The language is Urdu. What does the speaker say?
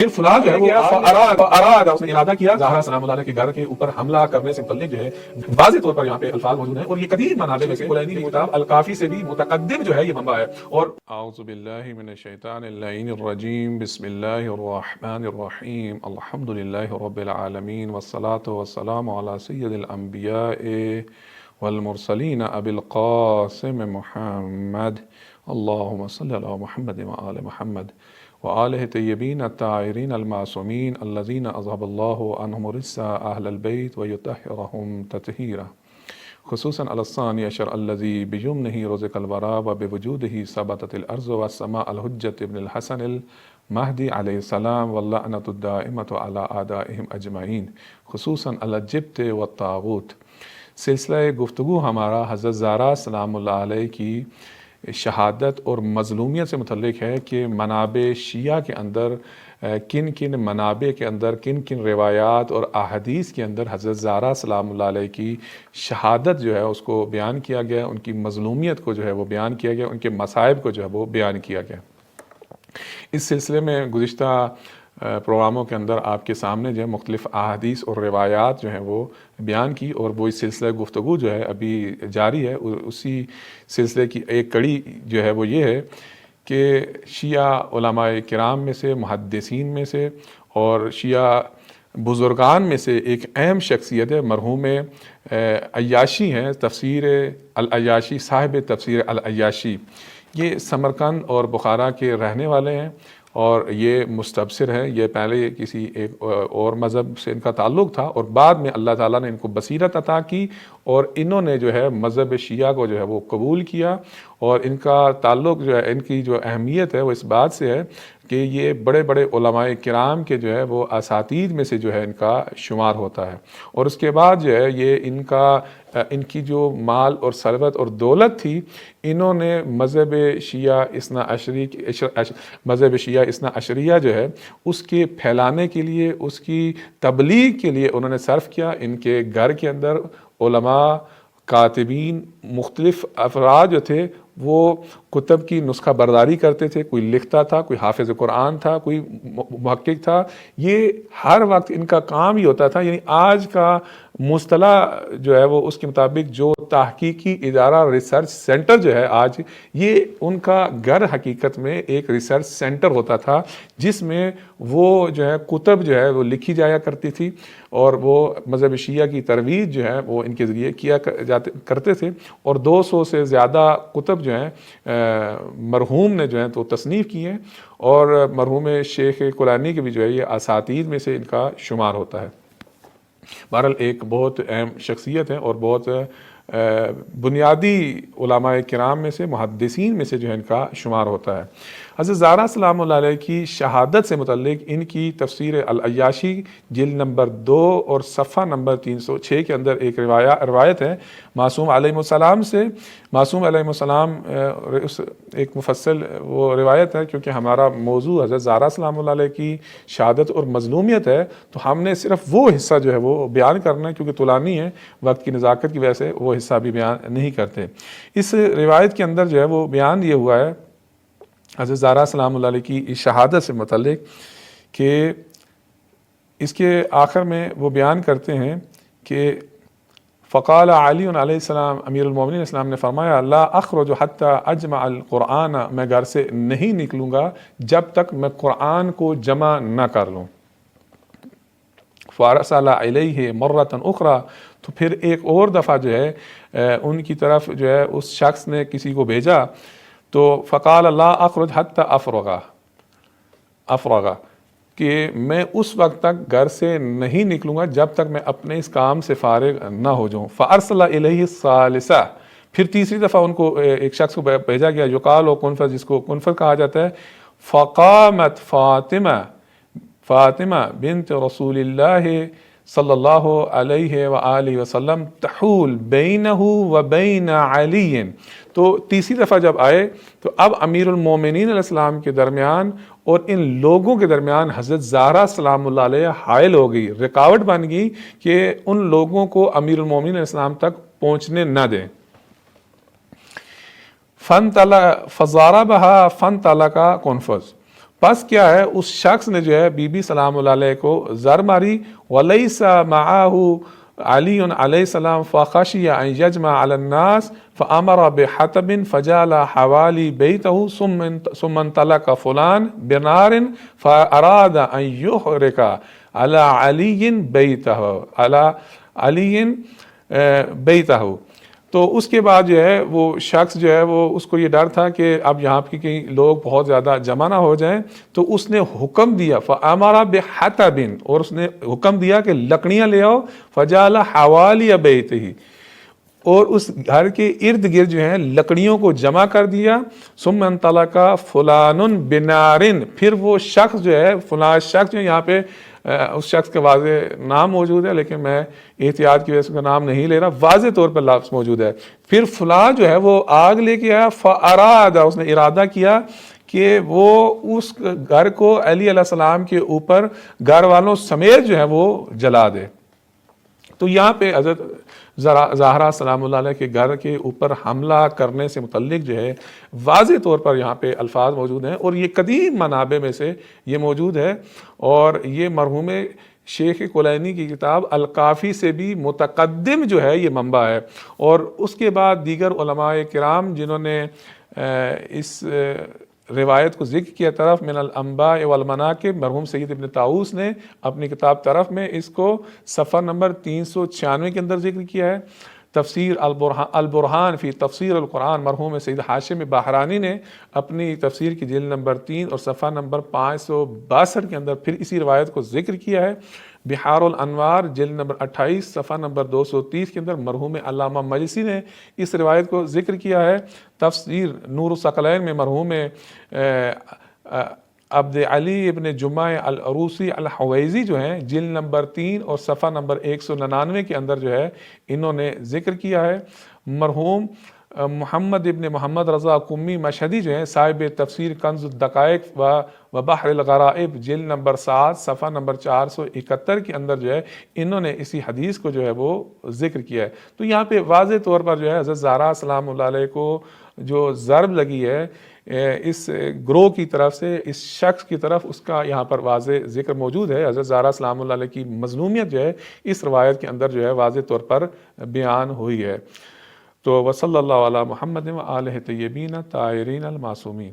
پھر فلاں جو ہے وہ اراد اس نے ارادہ کیا زہرا سلام اللہ علیہ کے گھر کے اوپر حملہ کرنے سے متعلق جو ہے واضح طور پر یہاں پہ الفاظ موجود ہیں، اور یہ قدیم منابع میں سے کلینی کی کتاب الکافی سے بھی متقدم جو ہے یہ منبع ہے۔ اور اعوذ باللہ من الشیطان اللعین الرجیم، بسم اللہ الرحمن الرحیم، الحمد للہ رب العالمین، والصلاة والسلام علی سید الانبیاء والمرسلین ابی القاسم محمد، اللہم صلی علی محمد وآل محمد وآلہ طیبین الطاہرین المعصومین الذین اذہب اللہ عنہم الرجس اہل البیت ویطہرہم تطہیرا، خصوصاً الثانی عشر الذی بیمنہ رزق الورا وبوجودہ ثبتت الارض والسماء الحجۃ ابن الحسن المہدی علیہ السلام واللعنۃ الدائمۃ علی اعدائہم اجمعین، خصوصاً الجبت والطاغوت۔ سلسلہ گفتگو ہمارا حضرت زہرا سلام اللہ علیہ کی شہادت اور مظلومیت سے متعلق ہے کہ منابع شیعہ کے اندر کن کن منابع کے اندر کن کن روایات اور احادیث کے اندر حضرت زہرا سلام اللہ علیہ کی شہادت جو ہے اس کو بیان کیا گیا، ان کی مظلومیت کو جو ہے وہ بیان کیا گیا، ان کے مصائب کو جو ہے وہ بیان کیا گیا۔ اس سلسلے میں گزشتہ پروگراموں کے اندر آپ کے سامنے جو ہے مختلف احادیث اور روایات جو ہیں وہ بیان کی، اور وہ اس سلسلہ گفتگو جو ہے ابھی جاری ہے۔ اسی سلسلے کی ایک کڑی جو ہے وہ یہ ہے کہ شیعہ علماء کرام میں سے، محدثین میں سے اور شیعہ بزرگان میں سے ایک اہم شخصیت ہے، مرحوم عیاشی ہیں، تفسیر العیاشی، صاحب تفسیر العیاشی۔ یہ سمرقند اور بخارا کے رہنے والے ہیں، اور یہ مستبصر ہیں۔ یہ پہلے کسی ایک اور مذہب سے ان کا تعلق تھا، اور بعد میں اللہ تعالیٰ نے ان کو بصیرت عطا کی، اور انہوں نے جو ہے مذہب شیعہ کو جو ہے وہ قبول کیا، اور ان کا تعلق جو ہے، ان کی جو اہمیت ہے وہ اس بات سے ہے کہ یہ بڑے بڑے علماء کرام کے جو ہے وہ اساتید میں سے جو ہے ان کا شمار ہوتا ہے۔ اور اس کے بعد جو ہے یہ ان کی جو مال اور ثروت اور دولت تھی، انہوں نے مذہب شیعہ اثنا عشریہ جو ہے اس کے پھیلانے کے لیے، اس کی تبلیغ کے لیے انہوں نے صرف کیا۔ ان کے گھر کے اندر علماء، کاتبین، مختلف افراد جو تھے وہ کتب کی نسخہ برداری کرتے تھے، کوئی لکھتا تھا، کوئی حافظ قرآن تھا، کوئی محقق تھا۔ یہ ہر وقت ان کا کام ہی ہوتا تھا، یعنی آج کا مصطلح جو ہے وہ اس کے مطابق جو تحقیقی ادارہ ریسرچ سینٹر جو ہے آج، یہ ان کا گھر حقیقت میں ایک ریسرچ سینٹر ہوتا تھا، جس میں وہ جو ہے کتب جو ہے وہ لکھی جایا کرتی تھی، اور وہ مذہب شیعہ کی ترویج جو ہے وہ ان کے ذریعے کیا کرتے تھے۔ اور 200 سے زیادہ کتب جو ہیں مرحوم نے جو ہے تو تصنیف کی ہیں، اور مرحوم شیخ کلانی کے بھی جو ہے یہ اساتید میں سے ان کا شمار ہوتا ہے۔ بہرحال ایک بہت اہم شخصیت ہے، اور بہت بنیادی علماء کرام میں سے، محدثین میں سے جو ہے ان کا شمار ہوتا ہے۔ حضرت زہرا سلام اللہ علیہ کی شہادت سے متعلق ان کی تفسیر العیاشی جلد نمبر 2 اور صفحہ نمبر 306 کے اندر ایک روایت ہے معصوم علیہ السلام سے۔ معصوم علیہ السلام ایک مفصل وہ روایت ہے، کیونکہ ہمارا موضوع حضرت زہرا سلام اللہ علیہ کی شہادت اور مظلومیت ہے، تو ہم نے صرف وہ حصہ جو ہے وہ بیان کرنا ہے، کیونکہ طولانی ہے، وقت کی نزاکت کی وجہ سے وہ حصہ بھی بیان نہیں کرتے۔ اس روایت کے اندر جو ہے وہ بیان یہ ہوا ہے حضرت زہرا سلام اللہ علیہ کی شہادت سے متعلق کہ اس کے آخر میں وہ بیان کرتے ہیں کہ فقال علی علیہ السلام، امیر المومنین السلام نے فرمایا، لا اخرج حتی اجمع القرآن، میں گھر سے نہیں نکلوں گا جب تک میں قرآن کو جمع نہ کر لوں۔ فارسل علیہ مرۃ اخری، تو پھر ایک اور دفعہ جو ہے ان کی طرف جو ہے اس شخص نے کسی کو بھیجا، تو فقال لا اخرج حتی افرغ، کہ میں اس وقت تک گھر سے نہیں نکلوں گا جب تک میں اپنے اس کام سے فارغ نہ ہو جاؤں۔ فارسل الیہ الثالثہ، پھر تیسری دفعہ ان کو ایک شخص کو بھیجا گیا، یقال و کنفر، جس کو کنفر کہا جاتا ہے۔ فقامت فاطمہ بنت رسول اللہ صلی اللہ علیہ وآلہ وسلم تحول بینہ و بین علی، تو تیسری دفعہ جب آئے تو اب امیر المومنین علیہ السلام کے درمیان اور ان لوگوں کے درمیان حضرت زہرا سلام اللہ علیہ حائل ہو گئی، رکاوٹ بن گئی کہ ان لوگوں کو امیر المومنین علیہ السلام تک پہنچنے نہ دیں۔ فضاربها فانطلق کنفذ، پس کیا ہے اس شخص نے جو ہے بی بی سلام اللہ علیہ کو زر ماری، ولیس معاہ علی علیہ السلام فخشی ان یجمع علی الناس فامر بحطب فجعل حوالی بیتہ ثم انطلق فلان بنار فاراد ان یحرق علی علی بیتہ. تو اس کے بعد جو ہے وہ شخص جو ہے وہ اس کو یہ ڈر تھا کہ اب یہاں پہ کہیں لوگ بہت زیادہ جمع نہ ہو جائیں، تو اس نے حکم دیا فَأَمَرَ بِحَطَبٍ، اور اس نے حکم دیا کہ لکڑیاں لے آؤ، فَجَعَلَ حَوَالِيَ بَيْتِهِ، اور اس گھر کے ارد گرد جو ہیں لکڑیوں کو جمع کر دیا. ثُمَّ انطَلَقَ فُلَانٌ بِنَارٍ، پھر وہ شخص جو ہے فلاں شخص جو یہاں پہ اس شخص کے واضح نام موجود ہے لیکن میں احتیاط کی وجہ سے اس کا نام نہیں لے رہا، واضح طور پر لفظ موجود ہے. پھر فلاں جو ہے وہ آگ لے کے آیا، فَأَرَادَ، اس نے ارادہ کیا کہ وہ اس گھر کو علی علیہ السلام کے اوپر گھر والوں سمیت جو ہے وہ جلا دے. تو یہاں پہ حضرت زہرا سلام اللہ علیہ کے گھر کے اوپر حملہ کرنے سے متعلق جو ہے واضح طور پر یہاں پہ الفاظ موجود ہیں، اور یہ قدیم منابع میں سے یہ موجود ہے، اور یہ مرحوم شیخ کلینی کی کتاب الکافی سے بھی متقدم جو ہے یہ منبع ہے. اور اس کے بعد دیگر علماء کرام جنہوں نے اس روایت کو ذکر کیا طرف من الانباء والمناقب، مرحوم سید ابن طاؤس نے اپنی کتاب طرف میں اس کو صفحہ نمبر 396 کے اندر ذکر کیا ہے. تفسیر البرہان فی تفسیر القرآن، مرحوم سید ہاشم بہرانی نے اپنی تفسیر کی جلد نمبر 3 اور صفحہ نمبر 562 کے اندر پھر اسی روایت کو ذکر کیا ہے. بحار الانوار جلد نمبر 28 صفحہ نمبر 230 کے اندر مرحوم علامہ مجلسی نے اس روایت کو ذکر کیا ہے. تفسیر نور الثقلین میں مرحوم عبد علی ابن جمعہ العروسی الحویزی جو ہیں جلد نمبر 3 اور صفحہ نمبر 199 کے اندر جو ہے انہوں نے ذکر کیا ہے. مرحوم محمد ابن محمد رضا قمی مشہدی جو ہیں صاحب تفسیر کنز الدقائق و بحر الغرائب جلد نمبر 7 صفحہ نمبر 471 کے اندر جو ہے انہوں نے اسی حدیث کو جو ہے وہ ذکر کیا ہے. تو یہاں پہ واضح طور پر جو ہے حضرت زہرا سلام اللہ علیہ کو جو ضرب لگی ہے اس گروہ کی طرف سے، اس شخص کی طرف، اس کا یہاں پر واضح ذکر موجود ہے. حضرت زہرا سلام اللہ علیہ کی مظلومیت جو ہے اس روایت کے اندر جو ہے واضح طور پر بیان ہوئی ہے. تو وصلی اللہ علی محمد و آلہ طیبین طاہرین المعصومین.